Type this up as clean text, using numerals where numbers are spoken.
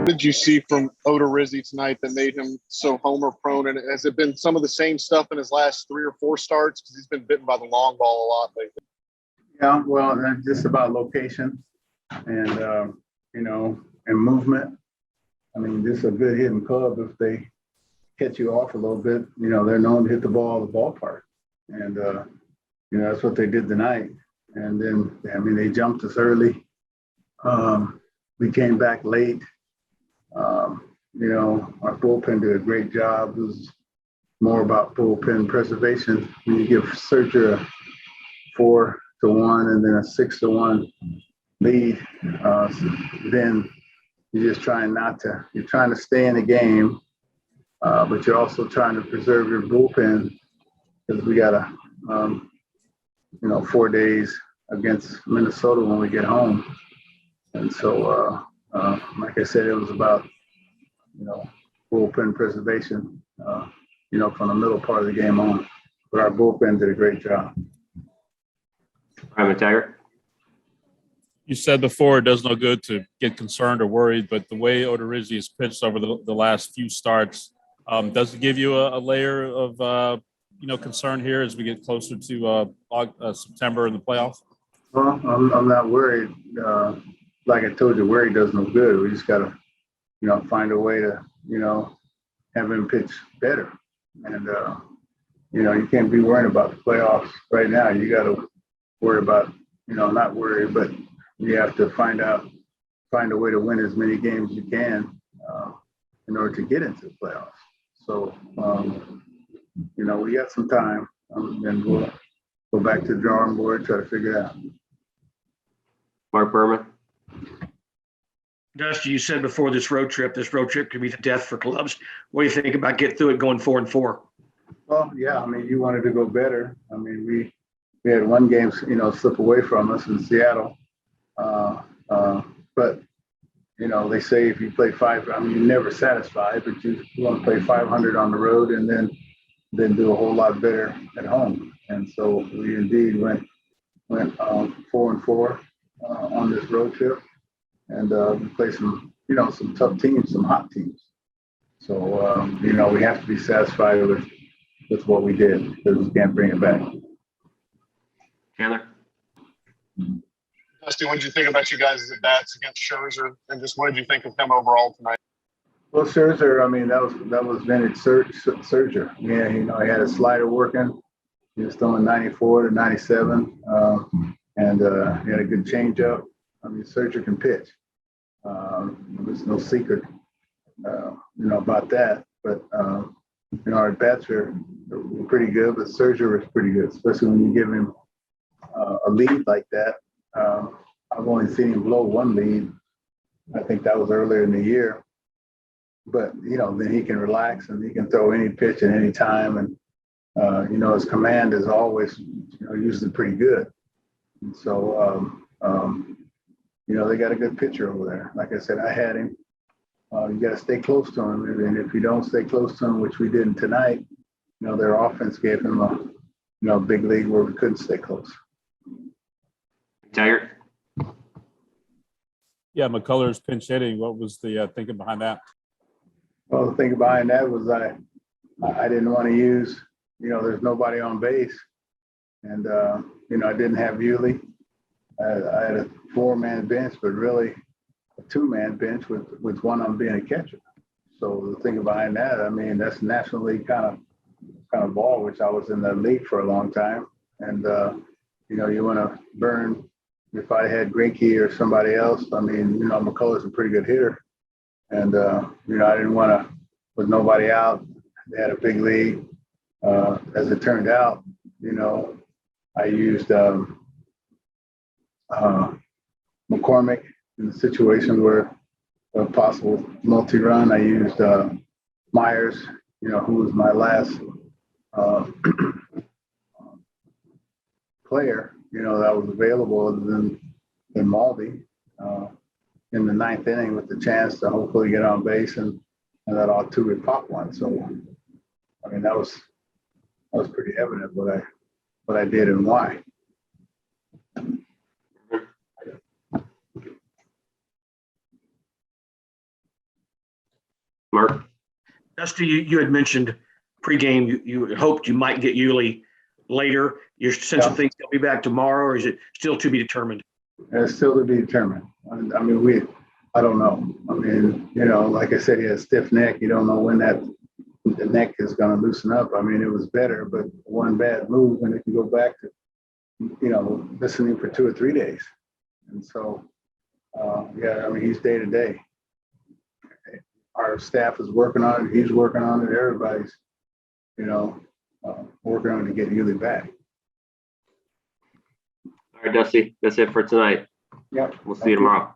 Did you see from Odorizzi tonight that made him so homer prone? And has it been some of the same stuff in his last 3 or 4 starts? Because he's been bitten by the long ball a lot lately. Yeah, well, just about location and, and movement. I mean, this is a good hitting club. If they catch you off a little bit, they're known to hit the ball at the ballpark. And, that's what they did tonight. And then, they jumped us early. We came back late. Our bullpen did a great job. It was more about bullpen preservation. When you give Scherzer a 4-1 and then a 6-1 lead, then you're just trying you're trying to stay in the game, but you're also trying to preserve your bullpen because we got 4 days against Minnesota when we get home. And so, like I said, it was about, bullpen preservation, from the middle part of the game on. But our bullpen did a great job. I'm a Tiger. You said before it does no good to get concerned or worried, but the way Odorizzi has pitched over the last few starts, does it give you a layer of concern here as we get closer to September in the playoffs? Well, I'm not worried. Like I told you, worry does no good. We just got to, find a way to, have him pitch better. And, you can't be worrying about the playoffs right now. You got to worry about, not worry, but you have to find a way to win as many games as you can in order to get into the playoffs. So, we got some time and we'll go back to the drawing board, try to figure it out. Mark Berman. Dusty, you said before this road trip could be the death for clubs. What do you think about getting through it going 4-4? Well, yeah, you wanted to go better. We had one game, slip away from us in Seattle. But, they say if you play you're never satisfied, but you want to play 500 on the road and then do a whole lot better at home. And so we indeed went 4-4 on this road trip. And we play some tough teams, some hot teams. So, we have to be satisfied with what we did because we can't bring it back. Chandler. Dusty, what did you think about you guys' at-bats against Scherzer? And just what did you think of them overall tonight? Well, Scherzer, that was vintage Scherzer. Yeah, he had a slider working. He was throwing 94 to 97, and he had a good changeup. Scherzer can pitch. There's no secret, about that. But our bats were pretty good, but Scherzer was pretty good, especially when you give him a lead like that. I've only seen him blow one lead. I think that was earlier in the year. But then he can relax and he can throw any pitch at any time, and his command is always usually pretty good. And so they got a good pitcher over there. Like I said, I had him. You got to stay close to him, and if you don't stay close to him, which we didn't tonight, their offense gave him a big lead where we couldn't stay close. Tiger. Yeah, McCullers pinch hitting. What was the thinking behind that? Well, the thing behind that was I didn't want to use, there's nobody on base, and I didn't have Yuli. I had a 4-man bench, but really a 2-man bench with one on being a catcher. So the thing behind that, that's National League kind of ball, which I was in the league for a long time. And, you want to burn, if I had Greinke or somebody else, McCullers a pretty good hitter. And, I didn't want to, with nobody out, they had a big lead. As it turned out, I used McCormick in the situation where a possible multi-run. I used Myers, who was my last player, that was available other than Maldi in the 9th inning with the chance to hopefully get on base and that Altuve pop one. So, that was pretty evident what I did and why. Mark? Dusty, you had mentioned pregame, you hoped you might get Yuli later. You're sensing things he'll be back tomorrow, or is it still to be determined? It's still to be determined. I mean, I don't know. I mean, like I said, he has a stiff neck. You don't know when the neck is going to loosen up. I mean, it was better, but one bad move and it can go back to, listening for 2 or 3 days. And so, yeah, I mean, he's day to day. Our staff is working on it. He's working on it. Everybody's, working on it to get Yuli back. All right, Dusty, that's it for tonight. Yep. We'll see you tomorrow.